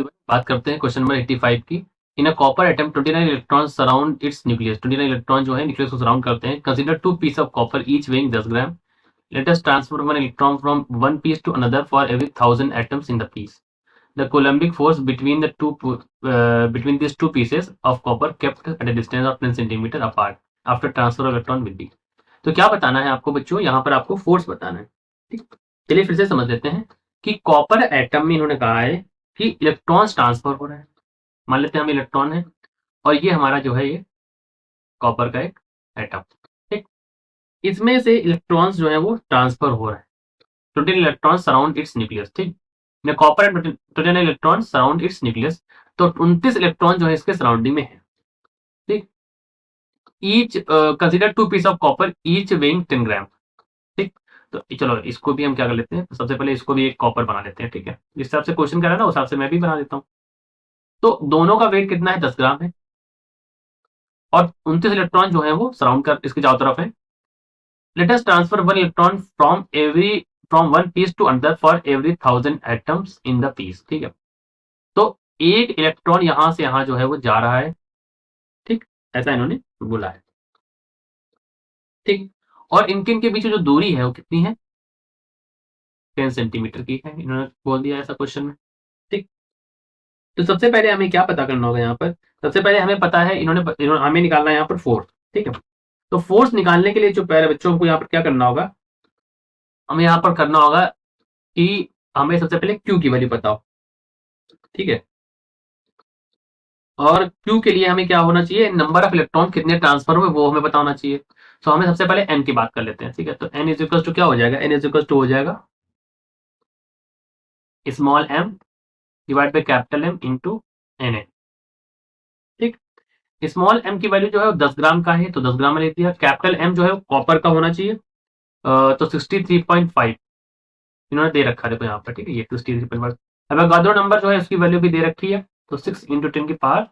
बात करते हैं क्वेश्चन नंबर 85 की। In a copper atom 29 electron surround its nucleus. 29 electron जो है न्यूक्लियस को सराउंड करते हैं। Consider two piece of copper each weighing 10 gram. Let us transfer one electron from one piece to another for every 1000 atoms in the piece. The coulombic force between these two pieces of copper kept at a distance of 10 centimeter apart after transfer of electron will be। तो क्या बताना है आपको बच्चों, यहाँ पर आपको force बताना है। ठीक, चलिए फिर से समझ लेते हैं कि कॉपर एटम में इन्होंने कहा है कि इलेक्ट्रॉन्स ट्रांसफर हो रहा है। मान लेते हैं हम इलेक्ट्रॉन है और ये हमारा जो है ये कॉपर का एक एटम। ठीक, इसमें से इलेक्ट्रॉन्स जो है वो ट्रांसफर हो रहा है। 29 इलेक्ट्रॉन सराउंड इट्स न्यूक्लियस। ठीक, copper and 29 electron surround its nucleus. तो 29 इलेक्ट्रॉन जो है इसके सराउंडिंग में है। ठीक, each consider two piece of copper each weighing 10 gram. ठीक, तो चलो इसको भी हम क्या कर लेते हैं, तो सबसे पहले इसको भी एक कॉपर बना लेते हैं। ठीक है, जिस हिसाब से क्वेश्चन कर रहा है ना उस हिसाब से मैं भी बना देता हूँ। तो दोनों का वेट कितना है, 10 ग्राम है और 29 इलेक्ट्रॉन जो है वो सराउंड कर इसके चारों तरफ है। Let us transfer one electron from one piece to another for every 1000 atoms in the piece. ठीक है, तो एक इलेक्ट्रॉन यहां से यहां जो है वो जा रहा है। ठीक, ऐसा इन्होंने बोला है। ठीक, और इनके बीच में जो दूरी है वो कितनी है, 10 सेंटीमीटर की है, इन्होंने बोल दिया ऐसा क्वेश्चन में। ठीक, तो सबसे पहले हमें क्या पता करना होगा यहाँ पर, सबसे पहले हमें पता है इन्होंने हमें निकालना है यहाँ पर फोर्स। ठीक है, तो फोर्स निकालने के लिए जो पहले बच्चों को यहाँ पर क्या करना होगा, हमें यहाँ पर करना होगा कि हमें सबसे पहले क्यू की वैल्यू बताओ। ठीक है, और क्यू के लिए हमें क्या होना चाहिए, नंबर ऑफ इलेक्ट्रॉन कितने ट्रांसफर हुए वो हमें पता होना चाहिए। तो हमें सबसे पहले एन की बात कर लेते हैं। ठीक है, तो एन इज इक्वल टू क्या हो जाएगा, एन इज इक्वल टू हो जाएगा small M divide by capital M into N A. ठीक, स्मॉल एम की वैल्यू जो है वो 10 ग्राम का है तो 10 ग्राम में ले दिया। कैपिटल एम जो है वो कॉपर का होना चाहिए, तो 63.5 इन्होंने दे रखा है देखो यहाँ पर। ठीक है, ये 63.5। अब अवगाद्रो नंबर जो है उसकी वैल्यू भी दे रखी है, तो 6 इंटू 10 की पावर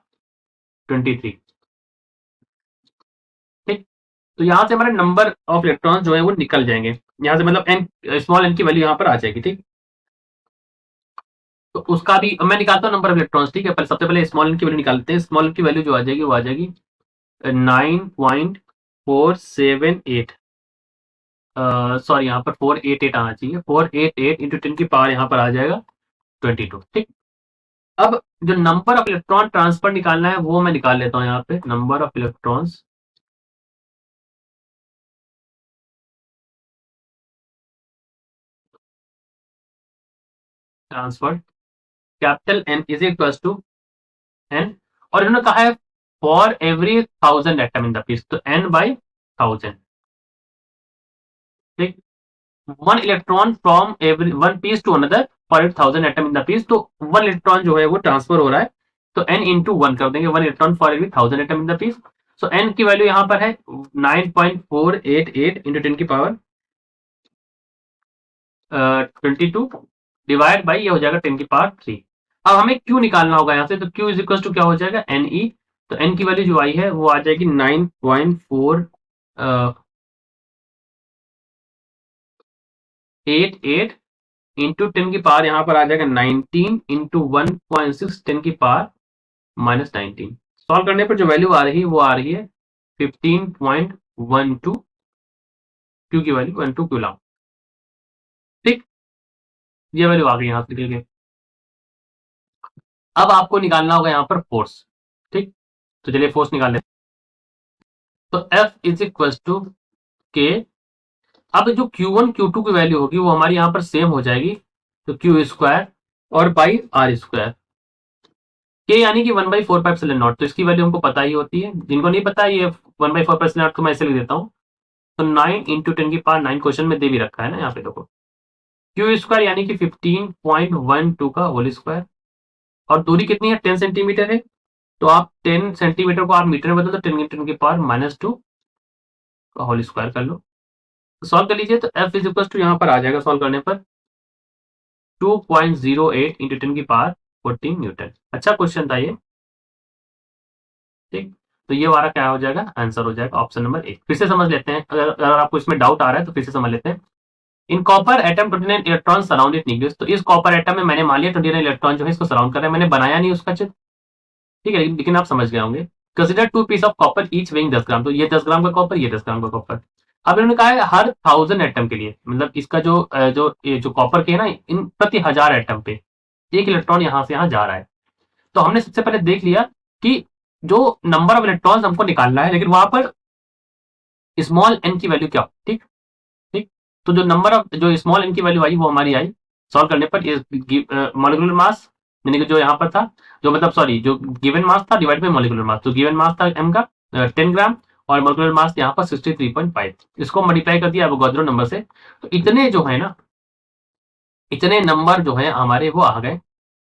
23। ठीक, तो यहाँ से हमारे नंबर ऑफ इलेक्ट्रॉन जो है वो निकल जाएंगे, यहाँ से मतलब एन स्मॉल एन की वैल्यू यहाँ पर आ जाएगी। ठीक, तो उसका भी अब मैं निकालता हूँ नंबर ऑफ इलेक्ट्रॉन्स। ठीक है, पर सबसे पहले स्मॉल एन की वैल्यू निकालते हैं। स्मॉल एन की वैल्यू जो आ जाएगी वो आ जाएगी 9.478। सॉरी यहाँ पर 488 आना चाहिए, 488 इंटू 10 की पावर यहाँ पर आ जाएगा 22। ठीक, अब जो नंबर ऑफ इलेक्ट्रॉन ट्रांसफर निकालना है वो मैं निकाल लेता हूँ यहाँ पे। Number of electrons transfer capital N is equal to N, और इन्होंने कहा है for every 1000 atom in the piece, तो एन बाई 1000। ठीक, one electron from every one piece to another for 1000 atom in the piece, तो one electron जो है वो ट्रांसफर हो रहा है, तो एन इंटू वन कर देंगे, one electron for every 1000 atom in the piece. So N की वैल्यू यहाँ पर है 9.488 इंटू 10 की पावर 22 डिवाइड बाई ये हो जाएगा 10 की पावर 3। अब हमें क्यू निकालना होगा यहाँ से, तो क्यू इज इक्वल टू क्या हो जाएगा, एन ई। तो एन की वैल्यू जो आई है वो आ जाएगी 9.488 इंटू 10 की पावर यहाँ पर आ जाएगा 19 इंटू 1.6 10 की पावर -19। सॉल्व करने पर जो वैल्यू आ रही है वो आ रही है 15.12। क्यू की वैल्यू 12 कूलम। ठीक, ये वैल्यू आ गई यहाँ से निकल के। अब आपको निकालना होगा यहाँ पर फोर्स। ठीक, तो चलिए फोर्स निकाल लेते हैं। तो F इज इक्वल टू के। अब जो Q1 Q2 की वैल्यू होगी वो हमारी यहाँ पर सेम हो जाएगी, तो क्यू स्क्वायर और बाई आर स्क्वायर। के यानी कि 1/4πε0, तो इसकी वैल्यू हमको पता ही होती है। जिनको नहीं पता ये 1/4πε0 तो मैं ऐसे लिख देता हूँ, तो 9 इंटू 10 की पावर 9 क्वेश्चन में दे भी रखा है ना यहाँ पे देखो। क्यू स्क्वायर यानी कि 15.12 का होल स्क्वायर, और दूरी कितनी है, 10 सेंटीमीटर है, तो आप 10 सेंटीमीटर को आप मीटर में बदलो तो 10 इंटू 10 की पावर -2 का होल स्क्वायर कर लो। सॉल्व कर लीजिए, तो एफ इज इक्वल टू यहाँ पर आ जाएगा सॉल्व करने पर 2.08 इंटू 10 की पावर 14 न्यूटन। अच्छा क्वेश्चन था ये। ठीक, तो ये हमारा क्या हो जाएगा, आंसर हो जाएगा ऑप्शन नंबर ए। फिर से समझ लेते हैं, अगर आपको इसमें डाउट आ रहा है तो फिर से समझ लेते हैं। In copper atom 29 electron surround it nucleus. तो इस कॉपर एटम में मैंने मान लिया 29 इलेक्ट्रॉन जो है इसको सराउंड कर रहा है, मैंने बनाया नहीं उसका चित्र, ठीक है, लेकिन आप समझ गए होंगे। Consider 2 piece of copper each weighing 10 gram, तो ये 10 ग्राम का कॉपर, ये 10 ग्राम का कॉपर। अब इन्होंने कहा है हर 1000 एटम के लिए, मतलब इसका जो कॉपर के है ना, इन प्रति 1000 एटम पे 1 इलेक्ट्रॉन यहां से यहां जा रहा है। तो हमने सबसे पहले देख लिया कि जो नंबर ऑफ इलेक्ट्रॉन्स हमको निकालना है, लेकिन वहां पर स्मॉल एन की वैल्यू क्या, ठीक ठीक। तो जो नंबर ऑफ जो स्मॉल एन की वैल्यू आई वो हमारी आई सॉल्व करने पर, मॉलिक्यूलर मास यानी कि जो यहाँ पर था, जो मतलब सॉरी जो गिवन मास था डिवाइड बाय मॉलिक्यूलर मास, तो गिवन मास था एम का 10 ग्राम और मॉलिक्यूलर मास यहाँ पर 63.5, इसको मल्टीप्लाई कर दिया एवोगाड्रो नंबर से। तो इतने जो है ना, इतने नंबर जो है हमारे वो आ गए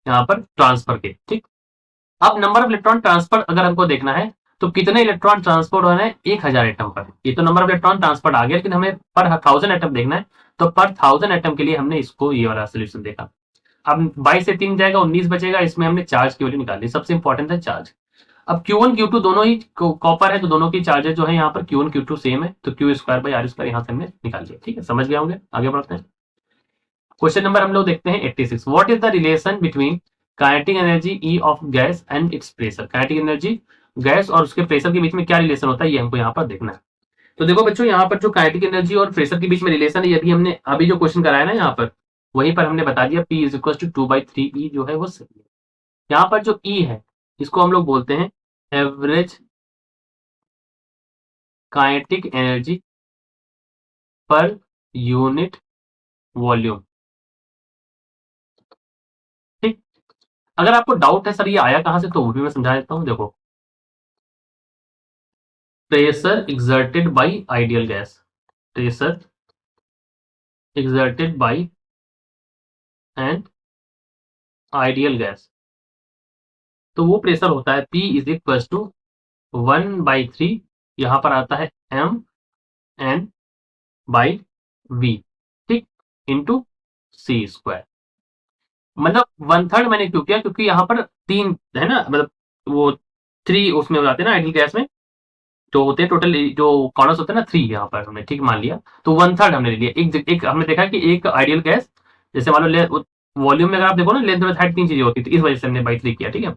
यहाँ पर ट्रांसफर के, ठीक। अब नंबर ऑफ इलेक्ट्रॉन ट्रांसफर अगर हमको देखना है तो कितने इलेक्ट्रॉन ट्रांसपोर्ट हो रहे हैं 1000 एटम पर, ये तो नंबर ऑफ इलेक्ट्रॉन ट्रांसपोर्ट आ गया, लेकिन हमें पर 1000 एटम देखना है। तो पर 1000 एटम के लिए हमने इसको ये वाला सोल्यूशन देखा। अब 22 से 3 जाएगा 19 बचेगा, इसमें हमने चार्ज की वैल्यू निकाली, सबसे इंपॉर्टेंट है चार्ज। अब Q1 Q2 दोनों ही कॉपर है, तो दोनों की चार्जेस जो है यहाँ पर Q1 Q2 सेम है, तो Q square by R square यहाँ से हमने निकाल लिया, ठीक है, समझ गए होंगे। आगे बढ़ते हैं, क्वेश्चन नंबर हम लोग देखते हैं 86। What is the relation between kinetic energy E of gas and it's pressure. Kinetic energy gas और उसके प्रेशर के बीच में क्या रिलेशन होता है, ये हमको यहाँ पर देखना है। तो देखो बच्चों, यहाँ पर जो काइनेटिक एनर्जी और प्रेशर के बीच में रिलेशन है, ये भी हमने अभी जो क्वेश्चन कराया ना यहाँ पर, वहीं पर हमने बता दिया P इज इक्वल टू 2/3 ई जो है वो सही है। यहाँ पर जो ई है इसको हम लोग बोलते हैं average kinetic energy per unit volume, ठीक। अगर आपको डाउट है सर ये आया कहां से, तो वो भी मैं समझा देता हूं। देखो, pressure exerted by ideal gas, pressure exerted by an ideal gas, तो वो प्रेशर होता है P इज इक्वल टू 1/3, यहां पर आता है M N बाई V, ठीक, इंटू सी स्क्वायर। मतलब 1/3 मैंने क्यों किया, क्योंकि यहाँ पर 3 है ना, मतलब वो 3 उसमें हो जाते हैं ना आइडियल गैस में, जो होते हैं टोटल जो कॉर्नर्स होते हैं ना 3, यहाँ पर हमने ठीक मान लिया, तो 1/3 हमने ले लिया। एक हमने देखा कि एक आइडियल गैस, जैसे मान लो वॉल्यूम में अगर आप देखो ना, लेंथ और हाइट 3 चीजें होती है, तो इस वजह से हमने बाई 3 किया, ठीक है।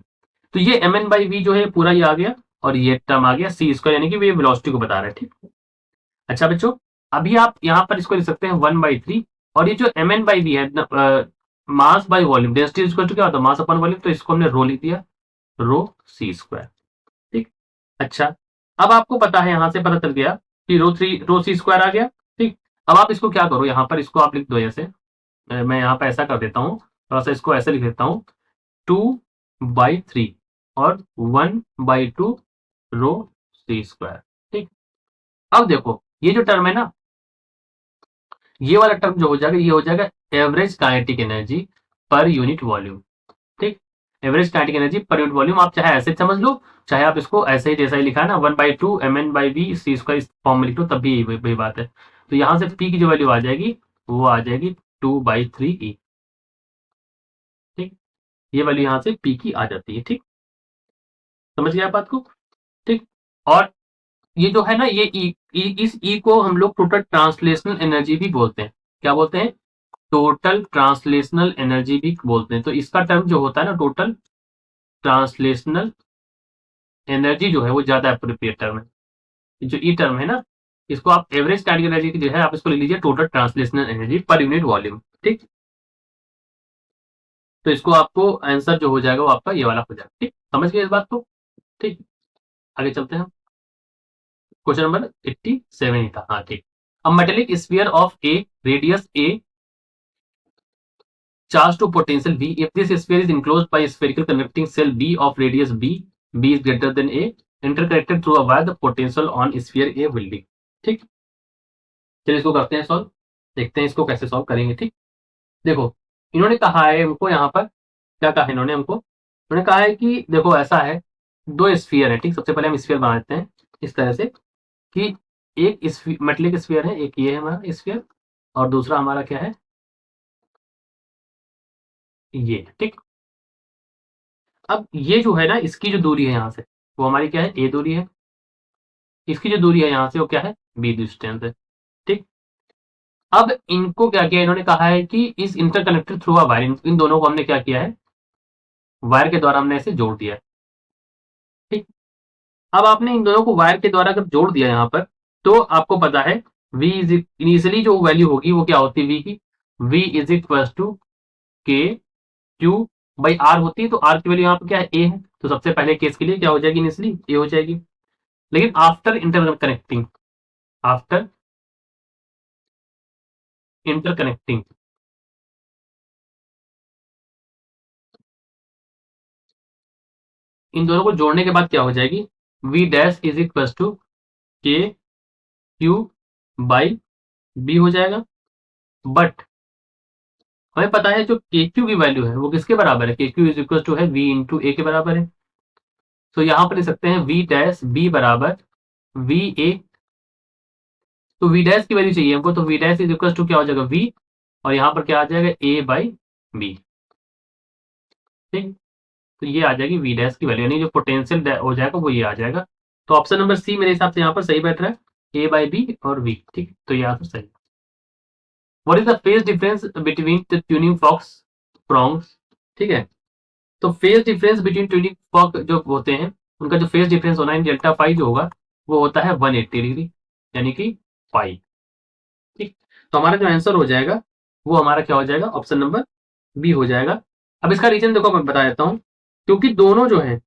तो ये mn बाई वी जो है पूरा ये आ गया, और ये टर्म आ गया सी स्क्वायर, यानी कि ये वेलोसिटी को बता रहा है, ठीक। अच्छा बच्चों, अभी आप यहाँ पर इसको लिख सकते हैं 1/3, और ये जो mn बाई वी है, mass by volume, density equal to क्या होता है, मास अपन वॉल्यूम, तो इसको हमने रो लिख दिया, रो सी स्क्वायर, ठीक। अच्छा, अब आपको पता है, यहां से पता चल गया कि रो सी स्क्वायर आ गया, ठीक। अब आप इसको क्या करो, यहाँ पर इसको आप लिख दो ऐसे, मैं यहाँ पर ऐसा कर देता हूँ, थोड़ा सा इसको ऐसे लिख देता हूँ, 2/3 और 1/2 रो सी स्क्वायर, ठीक। अब देखो ये जो टर्म है ना, ये वाला टर्म जो हो जाएगा, ये हो जाएगा average kinetic energy per unit volume, ठीक। Average kinetic energy per unit volume, आप चाहे ऐसे समझ लो, चाहे आप इसको ऐसे ही जैसा ही लिखा है ना 1/2 mn by V C square, इस फॉर्म में लिख लो, तब भी वही बात है। तो यहां से पी की जो वैल्यू आ जाएगी वो आ जाएगी 2/3 ई, ठीक। ये वैल्यू यहां से पी की आ जाती है, ठीक, समझ गया बात को, ठीक। और ये जो है ना, ये इस ई को हम लोग टोटल ट्रांसलेशनल एनर्जी भी बोलते हैं। क्या बोलते हैं, टोटल ट्रांसलेशनल एनर्जी भी बोलते हैं। तो इसका टर्म जो होता है ना, टोटल ट्रांसलेशनल एनर्जी जो है वो ज्यादा अप्रोप्रिएट टर्म है। जो ई टर्म है ना, इसको आप एवरेज काइनेटिक एनर्जी की जो है आप इसको ले लीजिए total translational energy per unit volume, ठीक। तो इसको आपको आंसर जो हो जाएगा वो आपका ये वाला हो जाएगा, ठीक, समझ गए इस बात को, ठीक। आगे चलते हैं, क्वेश्चन नंबर 87 ही था, हाँ ठीक। A metallic sphere of A radius A charged to potential V if this sphere is enclosed by a spherical conducting cell B of radius B is greater than A, interconnected through a wire, the potential on sphere A will be, ठीक। चलिए इसको करते हैं solve, देखते हैं इसको कैसे solve करेंगे, ठीक। देखो, इन्होंने कहा है हमको यहाँ पर, क्या कहा इन्होंने हमको, उन्होंने कहा है कि देखो ऐसा है, दो स्फीयर है, ठीक। सबसे पहले हम स्फीयर बना देते हैं इस तरह से कि एक मेटलिक स्फीयर है, एक ये है हमारा स्फीयर, और दूसरा हमारा क्या है, ये, ठीक। अब ये जो है ना, इसकी जो दूरी है यहाँ से वो हमारी क्या है, ए दूरी है, इसकी जो दूरी है यहाँ से वो क्या है, बी डिस्टेंस है, ठीक। अब इनको क्या किया, इन्होंने कहा है कि इस इंटरकनेक्टेड थ्रू अ वायर, इन दोनों को हमने क्या किया है, वायर के द्वारा हमने इसे जोड़ दिया है। ठीक, अब आपने इन दोनों को वायर के द्वारा अगर जोड़ दिया यहाँ पर, तो आपको पता है v इज इनिशियली जो वैल्यू होगी वो क्या होती है v की, v is equal to K Q by are होती है। तो आर की वैल्यू यहाँ पर क्या है, a है, तो सबसे पहले केस के लिए क्या हो जाएगी, इनिशियली a हो जाएगी। लेकिन आफ्टर इंटरकनेक्टिंग, आफ्टर इंटरकनेक्टिंग, इन दोनों को जोड़ने के बाद क्या हो जाएगी, v dash is equal to K Q by B हो जाएगा। बट हमें पता है जो के क्यू की वैल्यू है वो किसके बराबर है, K Q is equal to है वी इंटू ए के बराबर है। तो यहां पर लिख सकते हैं वी डैश बी बराबर वी ए। तो वी डैश की वैल्यू चाहिए हमको, तो V dash is equal to क्या हो जाएगा, वी, और यहाँ पर क्या आ जाएगा, ए बाई बी। ठीक, तो ये आ जाएगी वी डैश की वैल्यू, यानी जो पोटेंशियल हो जाएगा वो ये आ जाएगा। तो ऑप्शन नंबर सी मेरे हिसाब से यहाँ पर सही बैठ रहा है, ए बाई बी और वी। ठीक, तो ये आंसर सही। What is the phase difference between the tuning forks prongs. ठीक है, तो phase difference between tuning fork जो होते हैं उनका जो फेज डिफरेंस होना है डेल्टा फाई जो होगा वो होता है 180 डिग्री, यानी कि पाई। ठीक, तो हमारा जो आंसर हो जाएगा वो हमारा क्या हो जाएगा, ऑप्शन नंबर बी हो जाएगा। अब इसका रीजन देखो मैं बता देता हूं, क्योंकि दोनों जो है,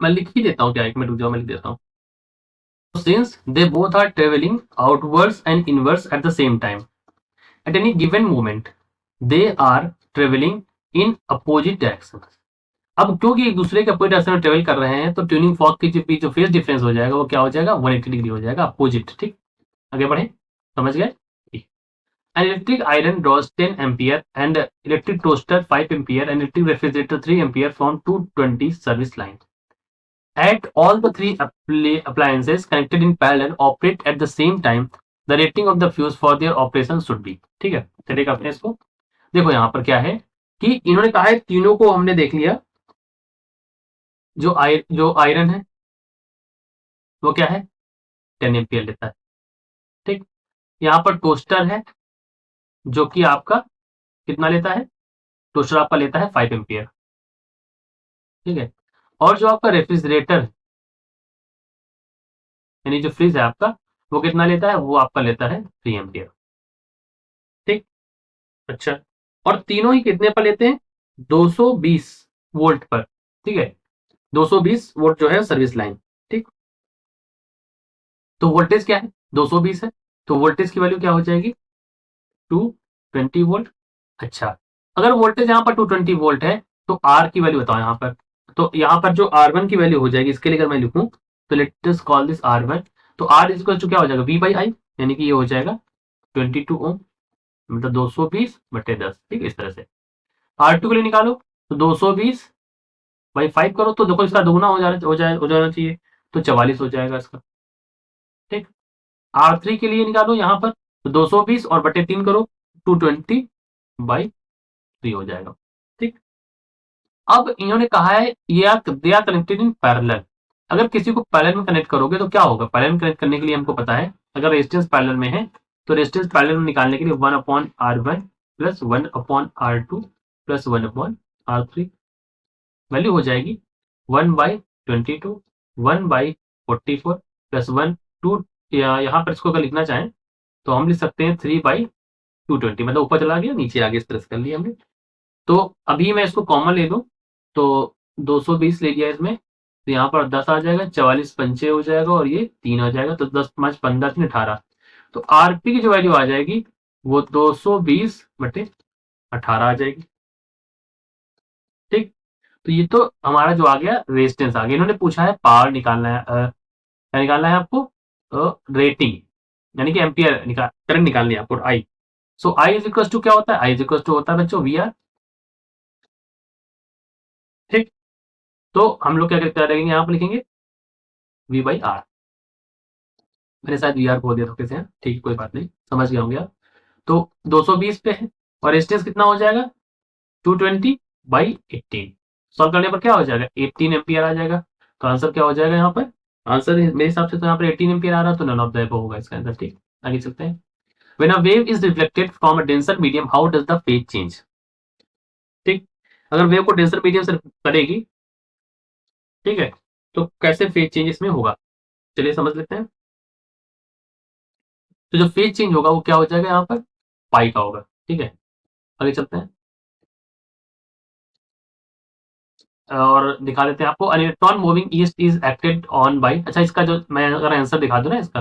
मैं लिख ही देता हूँ, क्या 1 मिनट रुक जाओ, मैं लिख देता हूँ। Since they both are travelling outwards and inwards at the same time at any given moment, they are traveling in opposite directions। अब क्योंकि एक दूसरे के अपोजिट डायरेक्शन में ट्रेवल कर रहे हैं तो ट्यूनिंग फॉक की जो फेज डिफरेंस हो जाएगा वो क्या हो जाएगा, 180 डिग्री हो जाएगा, अपोजिट। ठीक, आगे बढ़े, समझ गए। An electric iron draws 10 ampere and electric toaster 5 ampere and electric refrigerator 3 ampere from 220 service line. At all the three appliances connected in parallel operate at the same time, the rating of the fuse for their operation should be। ठीक है, चलिए करते हैं इसको। देखो यहाँ पर क्या है कि इन्होंने कहा है, तीनों को हमने देख लिया, जो आयरन है वो क्या है, 10 एम्पियर लेता है। ठीक, यहाँ पर टोस्टर है जो कि आपका कितना लेता है, टोस्टर आपका लेता है 5 एम्पियर। ठीक है, और जो आपका रेफ्रिजरेटर यानी जो फ्रिज है आपका वो कितना लेता है, वो आपका लेता है 3 एम्पियर। ठीक, अच्छा, और तीनों ही कितने पर लेते हैं, 220 वोल्ट पर। ठीक है, 220 वोल्ट जो है सर्विस लाइन। ठीक, तो वोल्टेज क्या है, 220 है, तो वोल्टेज की वैल्यू क्या हो जाएगी, 220 वोल्ट। अच्छा, अगर वोल्टेज यहाँ पर 220 वोल्ट है तो आर की वैल्यू बताओ यहाँ पर। तो यहाँ पर जो R1 की वैल्यू हो जाएगी, इसके लिए अगर मैं लिखूं तो let us call this R1, तो आर इक्वल टू क्या हो जाएगा, V बाई आई, यानी कि ये हो जाएगा 22 ओम, मतलब 220/10। ठीक है, इस तरह से। R2 के लिए निकालो तो 220/5 करो तो देखो इसका दोगुना हो जाना चाहिए, तो 44 हो जाएगा इसका। ठीक, R3 के लिए निकालो यहाँ पर तो 220 और बटे 3 करो, 220/3 हो जाएगा। ठीक, अब इन्होंने कहा है ये they are connected in parallel. अगर किसी को पैरेलल में कनेक्ट करोगे तो क्या होगा, पैरेलल में कनेक्ट करने के लिए हमको पता है अगर रेजिस्टेंस पैरेलल में है तो रेजिस्टेंस पैरेलल में निकालने के लिए 1/R1 plus 1/R2 plus 1/R3 value हो जाएगी 1/22, 1/44 प्लस 1 2, यहाँ पर इसको अगर लिखना चाहें तो हम लिख सकते हैं 3/220, मतलब ऊपर चला गया नीचे आ गया, इस तरह से कर लिया हमने। तो अभी मैं इसको कॉमन ले लूं तो 220 ले लिया इसमें, तो यहाँ पर 10 आ जाएगा, 44 पंचे हो जाएगा और ये 3 आ जाएगा, तो 10 5 15 3 18। तो आरपी की जो वैल्यू आ जाएगी वो 220/18 आ जाएगी। ठीक, तो ये तो हमारा जो आ गया रेजिस्टेंस आ गया। इन्होंने पूछा है पावर निकालना है, क्या निकालना है आपको, रेटिंग, यानी कि एम्पियर करंट निकालनी है आपको, आई। सो आई इज इक्वल टू क्या होता है, आई इज इक्वल टू होता है बच्चों वी आर। ठीक, तो हम लोग क्या करेंगे, यहाँ पर लिखेंगे वी बाई आर। मैंने शायद वी आर बोल दिया था कैसे, ठीक, कोई बात नहीं, समझ गए होंगे आप। तो 220 पे है और रेजिस्टेंस कितना हो जाएगा, 220/18। सॉल्व करने पर क्या हो जाएगा, 18 एम्पियर आ जाएगा। तो आंसर क्या हो जाएगा यहाँ पर, आंसर मेरे हिसाब से तो यहाँ पर 18 एम्पियर आ रहा है, तो नन ऑफ द अबव होगा इसका आंसर। ठीक, आगे चलते हैं। When a wave is reflected from a denser medium how does the phase change. ठीक, अगर वेव को डेंसर मीडियम से करेगी, ठीक है, तो कैसे फेज चेंज इसमें होगा, चलिए समझ लेते हैं। तो जो फेज चेंज होगा वो क्या हो जाएगा, यहाँ पर पाई का होगा। ठीक है, आगे चलते हैं और दिखा देते हैं आपको। An electron moving east is acted on by, अच्छा इसका जो मैं अगर आंसर दिखा दूं ना इसका,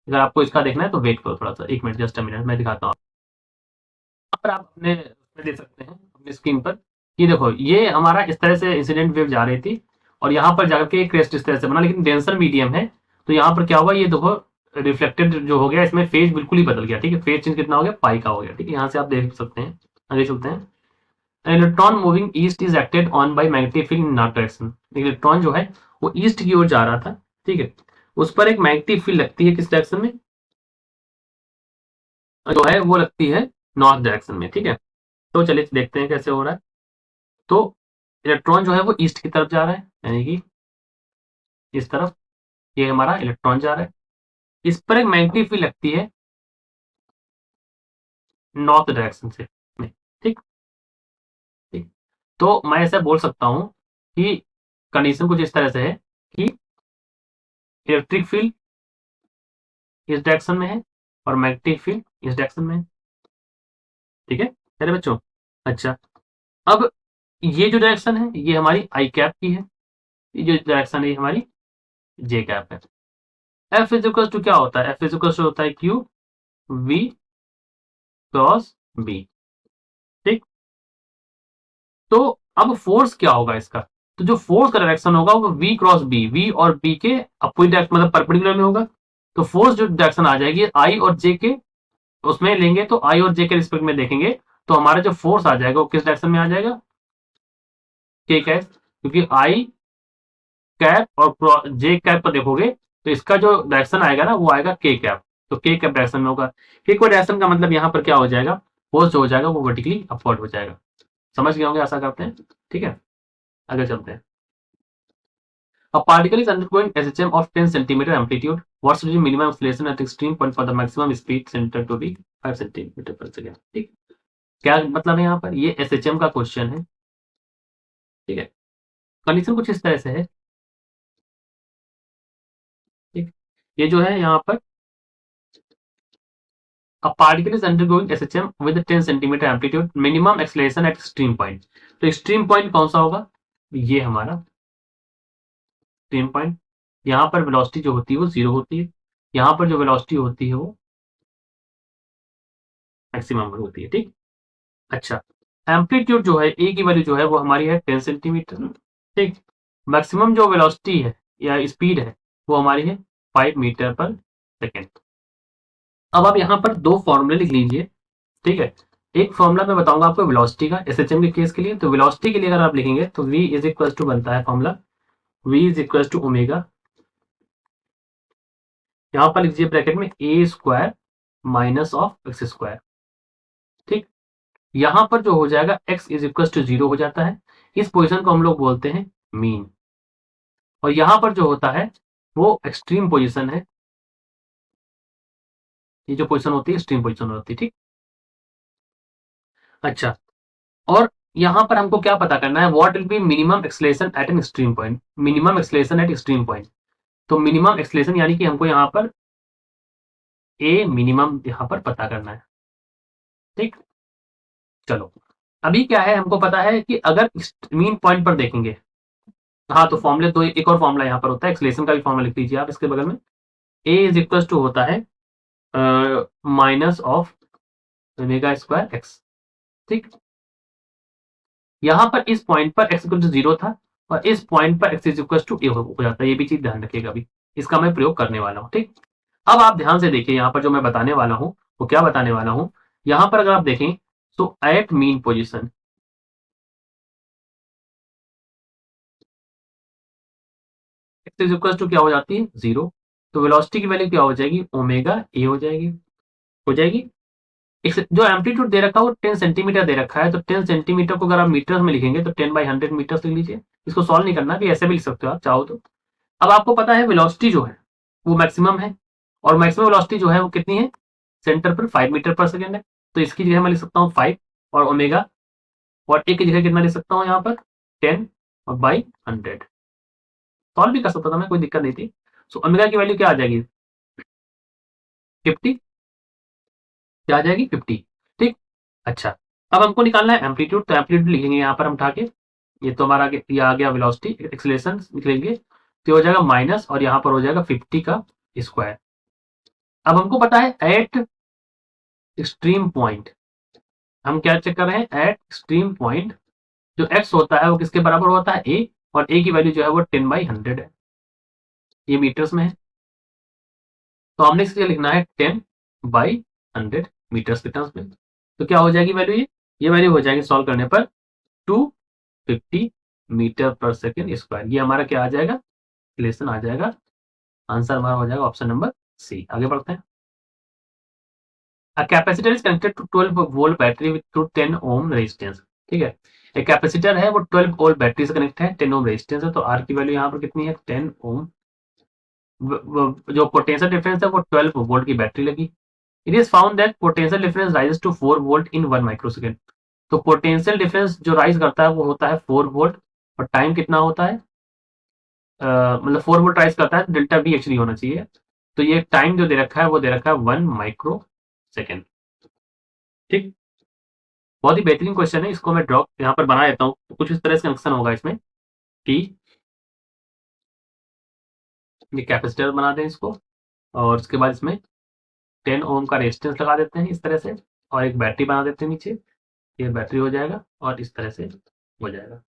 अगर आपको इसका देखना है तो वेट करो थोड़ा सा, एक मिनट, जस्ट अ मिनट, मैं दिखाता हूँ। यहाँ पर आप अपने उसमें देख सकते हैं अपनी स्क्रीन पर, ये देखो ये हमारा इस तरह से इंसिडेंट वेव जा रही थी और यहाँ पर जाकर के क्रेस्ट इस तरह से बना, लेकिन डेंसर मीडियम है तो यहाँ पर क्या हुआ, ये देखो रिफ्लेक्टेड जो हो गया, इसमें फेज बिल्कुल ही बदल गया। ठीक है, फेज चेंज कितना हो गया, पाई का हो गया। ठीक है, यहाँ से आप देख सकते हैं। आगे चलते हैं। Electron moving east is acted on by magnetic field in north direction. Electron जो है वो ईस्ट की ओर जा रहा था। ठीक है, उस पर एक मैग्नेटिक फील्ड लगती है किस डायरेक्शन में, जो है वो लगती है नॉर्थ डायरेक्शन में। ठीक है, तो चलिए देखते हैं कैसे हो रहा है। तो इलेक्ट्रॉन जो है वो ईस्ट की तरफ जा रहा है, यानी कि इस तरफ ये हमारा इलेक्ट्रॉन जा रहा है, इस पर एक मैग्नेटिक फील्ड लगती है नॉर्थ डायरेक्शन से। ठीक, ठीक, तो मैं ऐसा बोल सकता हूं कि कंडीशन कुछ इस तरह से है कि इलेक्ट्रिक फील्ड इस डायरेक्शन में है और मैग्नेटिक फील्ड इस डायरेक्शन में है। ठीक है मेरे बच्चों, अच्छा अब ये जो डायरेक्शन है ये हमारी आई कैप की है, ये जो डायरेक्शन है ये हमारी जे कैप है। एफ इज इक्वल टू क्या होता है, एफ इज इक्वल टू होता है क्यू वी क्रॉस बी। ठीक, तो अब फोर्स क्या होगा इसका, तो जो फोर्स का डायरेक्शन होगा वो वी क्रॉस बी, वी और बी के अपोजिट डायरेक्शन मतलब परपेंडिकुलर में होगा। तो फोर्स जो डायरेक्शन आ जाएगी आई और जे के उसमें लेंगे, तो आई और जे के रिस्पेक्ट में देखेंगे तो हमारा जो फोर्स आ जाएगा वो किस डायरेक्शन में आ जाएगा, के कैप, क्योंकि आई कैप और जे कैप पर देखोगे तो इसका जो डायरेक्शन आएगा ना वो आएगा के कैप, तो के कैप डायरेक्शन में होगा। के कैप डायरेक्शन का मतलब यहाँ पर क्या हो जाएगा, फोर्स जो हो जाएगा वो वर्टिकली अपवर्ड हो जाएगा। समझ गए होंगे आशा करते हैं। ठीक है, आगे चलते हैं। A particle is undergoing SHM of 10 centimeter amplitude. What's the minimum acceleration at extreme point for the maximum speed center to be 5 centimeter per second? ठीक, क्या मतलब है यहाँ पर, ये SHM का क्वेश्चन है। ठीक है, कंडीशन कुछ इस तरह से है। ठीक, ये जो है यहाँ पर a particle is undergoing SHM with a 10 centimeter amplitude, minimum acceleration at extreme point। तो extreme point कौन सा होगा, ये हमारा extreme point। यहाँ पर वेलोसिटी जो होती है वो 0 होती है, यहाँ पर जो वेलोसिटी होती है वो मैक्सिमम होती है। ठीक, अच्छा एम्पलीट्यूड जो है ए की वैल्यू जो है वो हमारी है 10 सेंटीमीटर। ठीक, मैक्सिमम जो वेलोसिटी है या स्पीड है वो हमारी है 5 मीटर पर सेकेंड। अब आप यहाँ पर दो फॉर्मूले लिख लीजिए। ठीक है, एक फॉर्मूला मैं बताऊंगा आपको वेलोसिटी का एसएचएम के केस के लिए, तो वेलोसिटी के लिए अगर आप लिखेंगे तो v इज इक्वल टू बनता है formula v is equal to omega, यहाँ पर लिखिए ब्रैकेट में A square minus of X square. ठीक, यहां पर जो हो जाएगा x इज इक्वल टू 0 हो जाता है, इस पोजीशन को हम लोग बोलते हैं मीन, और यहां पर जो होता है वो एक्सट्रीम पोजीशन है, ये जो पोजीशन होती है एक्सट्रीम पोजीशन होती है। ठीक, अच्छा और यहां पर हमको क्या पता करना है, what will be minimum acceleration at an extreme point, minimum acceleration at extreme point. तो मिनिमम एक्सलेशन यानी कि हमको यहाँ पर ए मिनिमम यहाँ पर पता करना है। ठीक, चलो अभी क्या है, हमको पता है कि अगर मीन पॉइंट पर देखेंगे, हाँ तो फॉर्मूले दो, एक और फॉर्मूला यहाँ पर होता है एक्सलेशन का भी फॉर्मूला लिख लीजिए आप इसके बगल में, ए इज इक्वल टू होता है minus of omega square x. ठीक, यहां पर इस पॉइंट पर एक्स इक्वल टू 0 था और इस पॉइंट पर एक्स इज इक्वल टू ए हो जाता है, ये भी चीज ध्यान रखिएगा, अभी इसका मैं प्रयोग करने वाला हूं। ठीक, अब आप ध्यान से देखिए यहाँ पर जो मैं बताने वाला हूं वो क्या बताने वाला हूं, यहां पर अगर आप देखें तो at mean position X is equal to क्या हो जाती है 0, तो वेलोसिटी की वैल्यू क्या हो जाएगी, ओमेगा ए हो जाएगी, हो जाएगी। जो एम्पलीट्यूड दे रखा है वो 10 सेंटीमीटर दे रखा है, तो 10 सेंटीमीटर को अगर आप मीटर में लिखेंगे तो 10/100 मीटर लिख लीजिए, इसको सॉल्व नहीं करना भी, ऐसे भी लिख सकते हो आप चाहो तो। अब आपको पता है वेलोसिटी जो है वो मैक्सिमम है और मैक्सिमम वेलोसिटी जो है वो कितनी है, सेंटर पर 5 मीटर पर सेकेंड है। तो इसकी जगह मैं लिख सकता हूँ 5 और ओमेगा, और एक की जगह कितना लिख सकता हूँ यहाँ पर 10 और बाई 100। सॉल्व भी कर सकता था मैं, कोई दिक्कत नहीं थी। सो ओमेगा की वैल्यू क्या आ जाएगी, 50, क्या आ जाएगी 50। ठीक। अच्छा, अब हमको निकालना है एम्पलीट्यूड, तो एम्पलीट्यूड लिखेंगे यहाँ पर हम उठा के, ये तो हमारा ये आ गया वेलोसिटी, एक्सेलरेशन निकलेंगे तो हो जाएगा माइनस, और यहाँ पर हो जाएगा 50 का स्क्वायर। अब हमको पता है एट एक्सट्रीम पॉइंट, हम क्या चेक कर रहे हैं, एट एक्सट्रीम पॉइंट जो एक्स होता है वो किसके बराबर होता है, ए, और ए की वैल्यू जो है वो 10/100 है, ये मीटर्स में है। तो हमने इसके लिए लिखना है 10/100 मीटर्स के टर्म्स में। तो क्या हो जाएगी वैल्यू, ये वैल्यू हो जाएगी सॉल्व करने पर 250 मीटर पर सेकेंड स्क्वायर। ये हमारा क्या आ जाएगा, रिलेशन आ जाएगा। आंसर हमारा हो जाएगा ऑप्शन नंबर सी। आगे बढ़ते हैं। A capacitor is connected to 12 volt battery with through 10 ohm resistance. ठीक है, एक कैपेसिटर है वो 12 वोल्ट बैटरी से कनेक्ट है, 10 ओम रेजिस्टेंस है, तो आर की वैल्यू यहाँ पर कितनी है 10 ओम। जो पोटेंशियल डिफरेंस है वो 12 वोल्ट की बैटरी लगी। It is found that potential difference rises to 4 volt in 1 microsecond. तो पोटेंशियल डिफरेंस जो राइज करता है वो होता है 4 वोल्ट, और टाइम कितना होता है, मतलब 4 वोल्ट राइज करता है, डेल्टा वी एक्चुअली होना चाहिए। तो ये टाइम जो दे रखा है वो दे रखा है 1 माइक्रो सेकेंड। ठीक, बहुत ही बेहतरीन क्वेश्चन है, इसको मैं ड्रॉप यहाँ पर बना देता हूँ। तो कुछ इस तरह से कनेक्शन होगा इसमें कि ये कैपेसिटर बना दें इसको, और उसके बाद इसमें 10 ओम का रेजिस्टेंस लगा देते हैं इस तरह से, और एक बैटरी बना देते हैं नीचे, ये बैटरी हो जाएगा और इस तरह से हो जाएगा।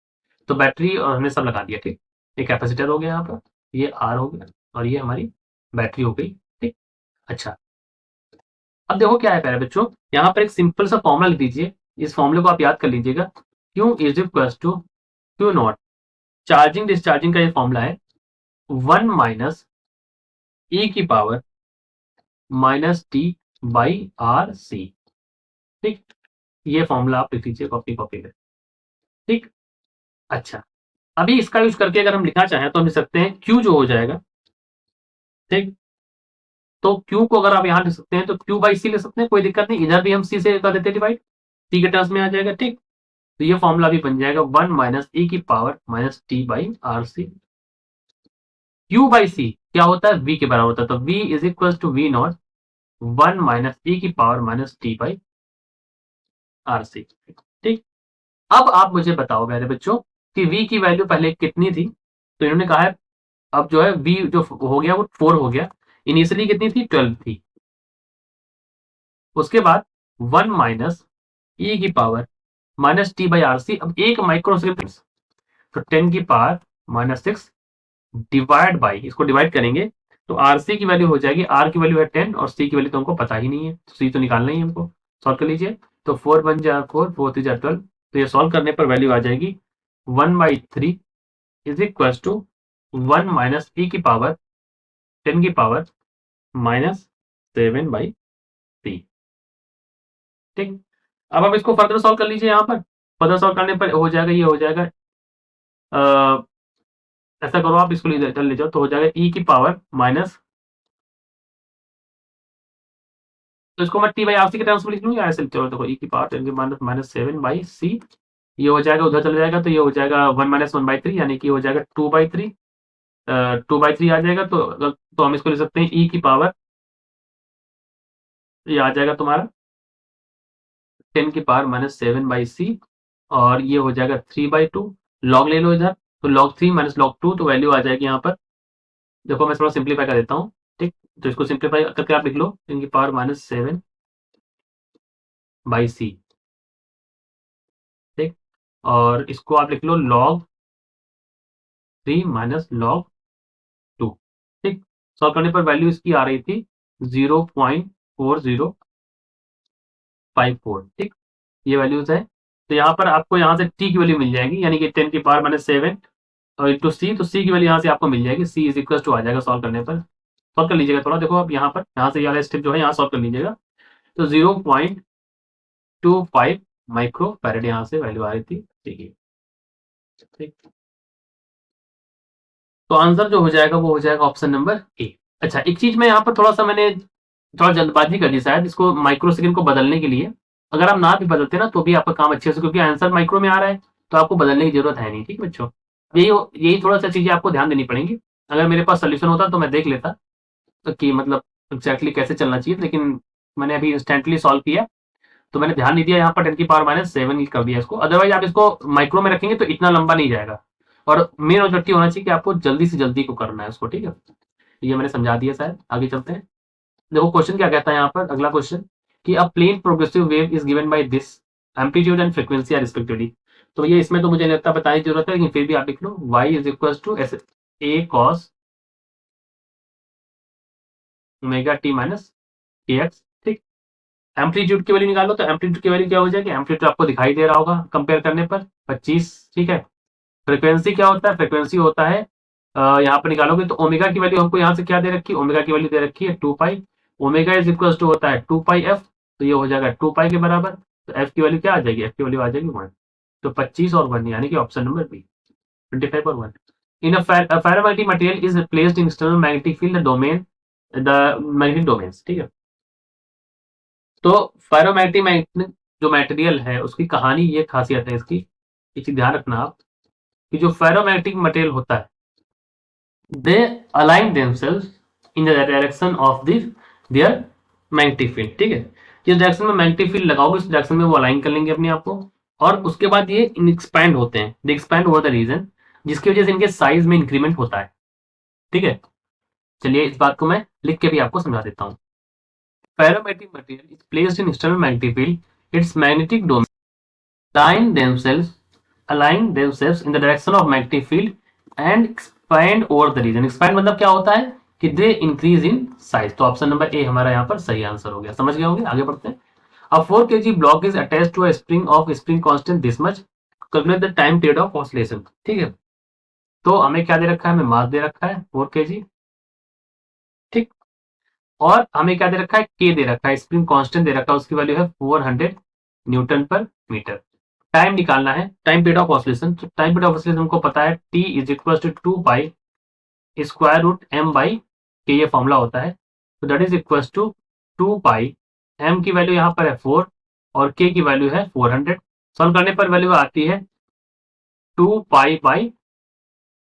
तो बैटरी और हमने सब लगा दिया। ठीक, ये कैपेसिटर हो गया यहाँ पर, ये आर हो गया, और ये हमारी बैटरी हो गई। ठीक। अच्छा, अब देखो क्या है प्यारे बच्चों, यहाँ पर एक सिंपल सा फॉर्मूला लिख दीजिए, इस फॉर्मूले को आप याद कर लीजिएगा। Q is equal to Q not, charging discharging का ये फॉर्मूला है, 1 माइनस ई की power minus T by R C. ठीक, ये फॉर्मूला आप लिख लीजिए कॉपी कॉपी में। ठीक। अच्छा, अभी इसका यूज करके अगर हम लिखना चाहें तो हम लिख सकते हैं क्यू जो हो जाएगा। ठीक, तो क्यू को अगर आप यहां लिख सकते हैं तो क्यू बाई सी लिख सकते हैं, कोई दिक्कत नहीं, इधर भी हम सी से कर देते डिवाइड, सी के टर्म्स में आ जाएगा। ठीक, तो ये फॉर्मूला भी बन जाएगा 1 माइनस ई की power minus T by R C. Q by C क्या होता है, वी के बराबर होता है, तो V is equal to V naught 1 minus E की power minus T by R C. ठीक, अब आप मुझे बताओ मेरे बच्चों कि v की वैल्यू पहले कितनी थी, तो इन्होंने कहा है अब जो है v जो हो गया वो 4 हो गया, इनिशियली कितनी थी 12 थी, उसके बाद 1 माइनस ई की power minus T by R C, अब एक माइक्रो सेकेंड, तो 10 की पावर माइनस 6 डिवाइड बाई, इसको डिवाइड करेंगे तो आर सी की वैल्यू हो जाएगी, आर की वैल्यू है 10 और सी की वैल्यू तो हमको पता ही नहीं है, तो सी तो निकालना ही है हमको। सॉल्व कर लीजिए, तो 4 1 जा 4, 4 3 जा 12, तो ये सॉल्व करने पर वैल्यू आ जाएगी 1/3 is equal to 1 minus E की पावर 10 की पावर माइनस 7/3। ठीक, अब आप इसको फर्दर सॉल्व कर लीजिए, यहाँ पर फर्दर सॉल्व करने पर हो जाएगा, ये हो जाएगा ऐसा करो आप इसको ले जाओ, तो हो जाएगा ई की पावर माइनस, तो इसको मैं टी बाई आर सी के टर्म्स में लिख लूँ या ऐसे लिखते हो, देखो ई की पावर 10 की माइनस माइनस 7/c, ये हो जाएगा उधर चला जाएगा, तो ये हो जाएगा 1 माइनस 1/3, यानी कि हो जाएगा 2/3, 2/3 आ जाएगा, तो हम इसको लिख सकते हैं ई की पावर, ये आ जाएगा तुम्हारा 10 की पावर माइनस 7/c, और ये हो जाएगा 3/2, लॉग ले लो इधर, तो log 3 माइनस log 2, तो वैल्यू आ जाएगी यहाँ पर, देखो मैं थोड़ा सिंप्लीफाई कर देता हूँ। ठीक, तो इसको सिंप्लीफाई करके आप लिख लो 10 की पावर माइनस 7/c। ठीक, और इसको आप लिख लो log 3 माइनस log 2। ठीक, सॉल्व करने पर वैल्यू इसकी आ रही थी 0.4054। ठीक, ये वैल्यूज है, तो यहाँ पर आपको यहाँ से टी की वैल्यू मिल जाएगी, यानी कि 10 की पावर माइनस 7 और इंटू सी, तो सी की वैल्यू यहाँ से आपको मिल जाएगी, सी इज इक्वल टू आ जाएगा सॉल्व करने पर। सॉल्व कर लीजिएगा थोड़ा, देखो अब यहाँ पर यहाँ से वाला स्टेप जो है यहाँ सॉल्व कर लीजिएगा, तो 0.25 माइक्रो फैरेड यहाँ से वैल्यू आ रही थी। ठीक है, ठीक, तो आंसर जो हो जाएगा वो हो जाएगा ऑप्शन नंबर ए। अच्छा, एक चीज मैं यहाँ पर थोड़ा सा मैंने थोड़ा जल्दबाजी कर दी शायद, इसको माइक्रो सेकंड को बदलने के लिए। अगर आप ना भी बदलते ना तो भी आपका काम अच्छे से, क्योंकि आंसर माइक्रो में आ रहा है तो आपको बदलने की जरूरत है नहीं। ठीक है बच्चों, यही थोड़ा सा चीजें आपको ध्यान देनी पड़ेंगी। अगर मेरे पास सोल्यूशन होता तो मैं देख लेता तो कि मतलब एग्जैक्टली कैसे चलना चाहिए, लेकिन मैंने अभी इंस्टेंटली सॉल्व किया तो मैंने ध्यान नहीं दिया, यहाँ पर 10⁻⁷ कर दिया इसको। अदरवाइज आप इसको माइक्रो में रखेंगे तो इतना लंबा नहीं जाएगा। और मेन ऑब्जेक्टिव होना चाहिए कि आपको जल्दी से जल्दी को करना है उसको। ठीक है, ये मैंने समझा दिया शायद, आगे चलते हैं। देखो क्वेश्चन क्या कहता है यहाँ पर, अगला क्वेश्चन, कि a plane progressive wave is given by this amplitude and frequency are respectively. तो ये इसमें तो मुझे नहीं लगता बताने की जरूरत है, लेकिन फिर भी आप लिख लो y is equal to S A cos omega T minus K X. ठीक, एम्पलीट्यूड की वैल्यू निकालो, तो एम्पलीट्यूड की वैल्यू क्या हो जाएगी, एम्पलीट्यूड आपको दिखाई दे रहा होगा कंपेयर करने पर 25। ठीक है, फ्रीक्वेंसी क्या होता है, फ्रीक्वेंसी होता है यहाँ पर निकालोगे तो ओमेगा की वैल्यू हमको यहाँ से क्या दे रखी है, ओमेगा की वैल्यू दे रखी है 2 पाई। ओमेगा इज इक्वल टू होता है 2 पाई एफ, तो ये हो जाएगा 2 पाई के बराबर। तो एफ की वैल्यू क्या आ जाएगी, एफ की वैल्यू आ जाएगी 1। तो 25 और 1, यानी कि ऑप्शन नंबर बी, 25 और 1। In a ferromagnetic material is placed in external magnetic field domain, the magnetic domains. ठीक है, तो फेरोमैग्नेटिक जो मटेरियल है उसकी कहानी, ये खासियत है इसकी, एक चीज ध्यान रखना आप, कि जो फेरोमैग्नेटिक मटेरियल होता है they align themselves in the direction of their magnetic field. ठीक है, जिस डायरेक्शन में मैग्नेटिक फील्ड लगाओगे उस डायरेक्शन में वो अलाइन कर लेंगे अपने आप को, और उसके बाद ये एक्सपैंड होते हैं, दे एक्सपैंड ओवर द रीजन, जिसकी वजह से इनके साइज में इंक्रीमेंट होता है। ठीक है, चलिए इस बात को मैं लिख के भी आपको समझा देता हूँ। Ferromagnetic material is placed in external magnetic field, it's magnetic domain align themselves align themselves in the direction of magnetic field and expand over the region। expand मतलब क्या होता है कि दे इंक्रीज इन साइज। तो option number ए हमारा यहाँ पर सही आंसर हो गया, समझ गए होंगे। आगे बढ़ते हैं। अब 4 kg block is attach to a spring constant this much, calculate the time period of oscillation. ठीक है, तो हमें क्या दे रखा है, हमें मास दे रखा है 4 kg। ठीक, और हमें क्या दे रखा है, के दे रखा है, स्प्रिंग कांस्टेंट दे रखा है, उसकी वैल्यू है 400 Nm। टाइम निकालना है, टाइम पीरियड ऑफ ऑसिलेशन। तो टाइम पीरियड ऑफ ऑसिलेशन हमको पता है T is equal to 2 pi square root M by K, ये फॉर्मूला होता है। तो that is equal to 2 pi, M की वैल्यू यहाँ पर है 4 और के की वैल्यू है 400। सॉल्व करने पर वैल्यू आती है 2 पाई बाई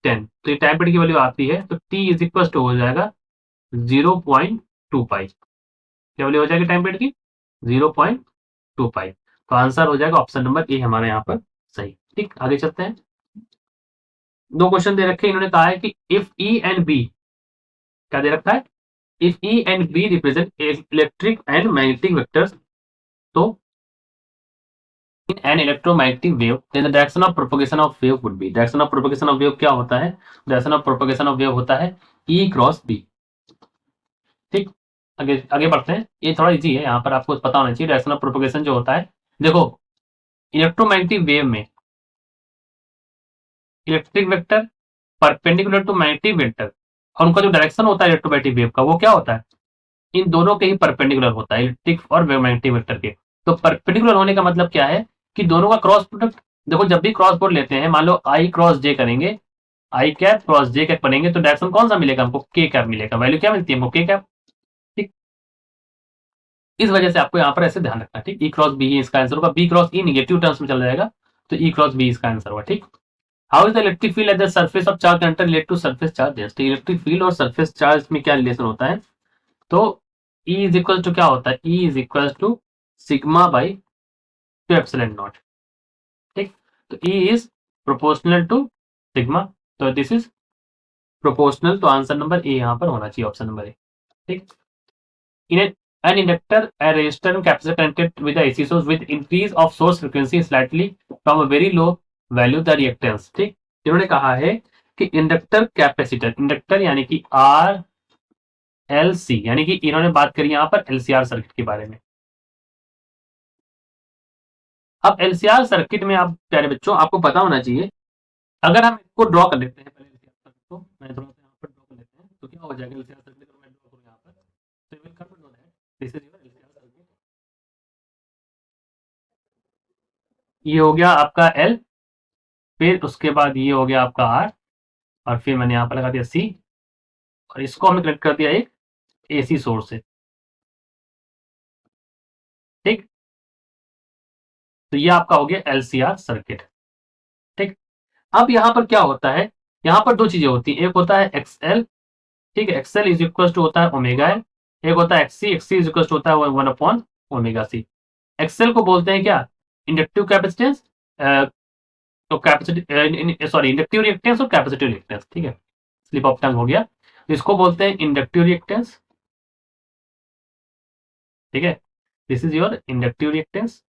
10। तो ये टाइम पीरियड की वैल्यू आती है, तो टी इज इक्वल टू हो जाएगा 0.2 पाई। क्या वैल्यू हो जाएगी टाइम पीरियड की, 0.2 पाई। तो आंसर हो जाएगा ऑप्शन नंबर ए हमारे यहाँ पर सही। ठीक, आगे चलते हैं। दो क्वेश्चन दे रखे हैं, इन्होंने कहा है कि इफ ई एंड बी, क्या दे रखा है, if E and B represent electric and magnetic vectors, तो in an electromagnetic wave then the direction of propagation of wave would be. Direction of propagation of wave क्या होता है, direction of propagation of wave होता है ई cross B. ठीक, आगे आगे बढ़ते हैं। ये थोड़ा इजी है, यहाँ पर आपको पता होना चाहिए डायरेक्शन ऑफ प्रोपगेशन जो होता है। देखो, इलेक्ट्रोमैग्नेटिक वेव में electric vector perpendicular to magnetic vector, और उनका जो डायरेक्शन होता है इलेक्ट्रोमैग्नेटिक वेव का, वो क्या होता है, इन दोनों के ही परपेंडिकुलर होता है, इलेक्ट्रिक और मैग्नेटिक वेक्टर के। तो परपेंडिकुलर होने का मतलब क्या है, कि दोनों का क्रॉस प्रोडक्ट। देखो जब भी क्रॉस प्रोडक्ट लेते हैं, मान लो आई क्रॉस जे करेंगे, आई कैप क्रॉस जे कैप करेंगे, तो डायरेक्शन कौन सा मिलेगा हमको, के कैप मिलेगा। वैल्यू क्या मिलती है हमको, के कैप। ठीक, इस वजह से आपको यहाँ पर ऐसे ध्यान रखना। ठीक, ई क्रॉस बी ही इसका आंसर होगा, B cross E negative terms में चला जाएगा, तो ई क्रॉस बी इसका आंसर होगा। ठीक, how is the electric field at the surface of charge conductor related to surface charge density. Electric field और सरफेस चार्ज में क्या रिलेशन होता है, तो E इज इक्वल टू क्या होता है, E is equal to sigma by 2 epsilon not. ठीक, तो E is proportional to sigma, तो दिस इज प्रोपोर्शनल। तो आंसर नंबर ए यहाँ पर होना चाहिए, ऑप्शन नंबर ए। ठीक, in an inductor a resistor and capacitor connected with the AC source with increase of source frequency slightly from a very low value the reactance। ठीक, इन्होंने कहा है कि इंडक्टर कैपेसिटर, इंडक्टर यानी कि R L C, यानी कि इन्होंने बात करी यहाँ पर एलसीआर सर्किट के बारे में। अब एलसीआर सर्किट में आप प्यारे बच्चों आपको पता होना चाहिए, अगर हम इसको ड्रॉ कर लेते हैं पहले एलसीआर सर्किट को, मैं थोड़ा सा यहाँ पर ड्रॉ कर लेते हैं, तो क्या हो जाएगा एलसीआर सर्किट को मैं ड्रॉ करूँ यहाँ पर, तो will come to know that this is your LCR circuit. ये हो गया आपका एल, फिर उसके बाद ये हो गया आपका आर, और फिर मैंने यहाँ पर लगा दिया सी, और इसको हमने कनेक्ट कर दिया एक एसी सोर्स से, ठीक। तो ये आपका हो गया एलसीआर सर्किट, ठीक। अब यहां पर क्या होता है, यहां पर दो चीजें होती हैं, एक होता है एक्सएल, ठीक है, एक्सएल इज इक्वल टू होता है ओमेगा एल, एक होता है XC, XC is equal to होता है 1/ओमेगा सी। एक्सएल को बोलते हैं क्या, इंडक्टिव कैपेसिटेंस, तो कैपेसिटी सॉरी इंडक्टिव रिएक्टेंस और कैपेसिटिव रिएक्टेंस, ठीक है, स्लिप ऑफ टंग हो गया। तो इसको बोलते हैं इंडक्टिव रिएक्टेंस, ठीक है, this is your inductive reactance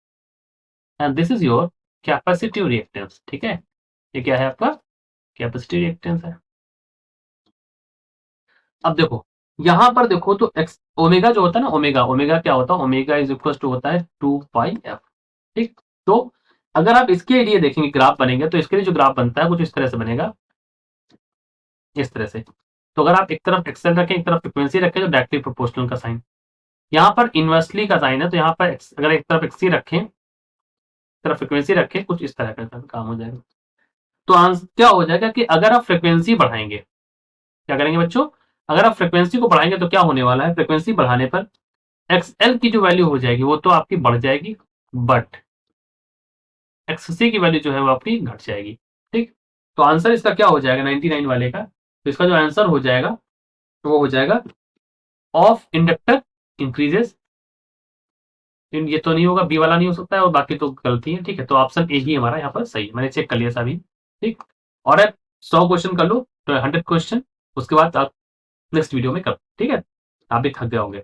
and this is your capacitive reactance, ठीक है। ये क्या है आपका कैपेसिटिव रिएक्टेंस है। अब देखो यहां पर देखो तो एक्स ओमेगा जो होता है ना, ओमेगा ओमेगा क्या होता है, ओमेगा इज इक्वल टू होता है 2 पाई एफ, ठीक। तो अगर आप इसके लिए देखेंगे ग्राफ बनेंगे, तो इसके लिए जो ग्राफ बनता है कुछ इस तरह से बनेगा, इस तरह से। तो अगर आप एक तरफ एक्सेल रखें एक तरफ फ्रिक्वेंसी रखें तो डायरेक्टली प्रोपोर्शनल का साइन, यहाँ पर इनवर्सली का साइन है, तो यहाँ पर अगर एक तरफ एक्सी रखें एक तरफ फ्रिक्वेंसी रखें, कुछ इस तरह का काम हो जाएगा। तो आंसर क्या हो जाएगा कि अगर आप फ्रिक्वेंसी बढ़ाएंगे, क्या करेंगे बच्चों, अगर आप फ्रिक्वेंसी को बढ़ाएंगे तो क्या होने वाला है, फ्रिक्वेंसी बढ़ाने पर एक्सएल की जो वैल्यू हो जाएगी वो तो आपकी बढ़ जाएगी, बट एक्ससी की वैल्यू जो है वो आपकी घट जाएगी, ठीक। तो आंसर इसका क्या हो जाएगा 99 वाले का, तो इसका जो आंसर हो जाएगा वो हो जाएगा ऑफ इंडक्टर इंक्रीजेस, ये तो नहीं होगा, बी वाला नहीं हो सकता है, और बाकी तो गलती है, ठीक है। तो ऑप्शन ए ही हमारा यहाँ पर सही है, मैंने चेक कर लिया सभी, ठीक। और आप 100 क्वेश्चन कर लो, तो 100 क्वेश्चन, उसके बाद आप नेक्स्ट वीडियो में करो, ठीक है, आप भी थक गए होंगे।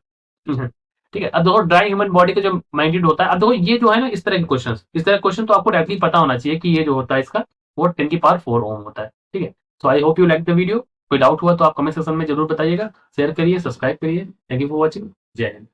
ठीक है। अब देखो ड्राई ह्यूमन बॉडी का जो मैग्नीट्यूड होता है, अब देखो ये जो है ना इस तरह के क्वेश्चन, इस तरह के क्वेश्चन तो आपको डायरेक्टली पता होना चाहिए कि ये जो होता है इसका वो 10⁴ ओम होता है, ठीक है। So I hope you like the video, कोई डाउट हुआ तो आप कमेंट सेक्शन में जरूर बताइएगा, शेयर करिए, सब्सक्राइब करिए। थैंक यू फॉर वॉचिंग, जय हिंद।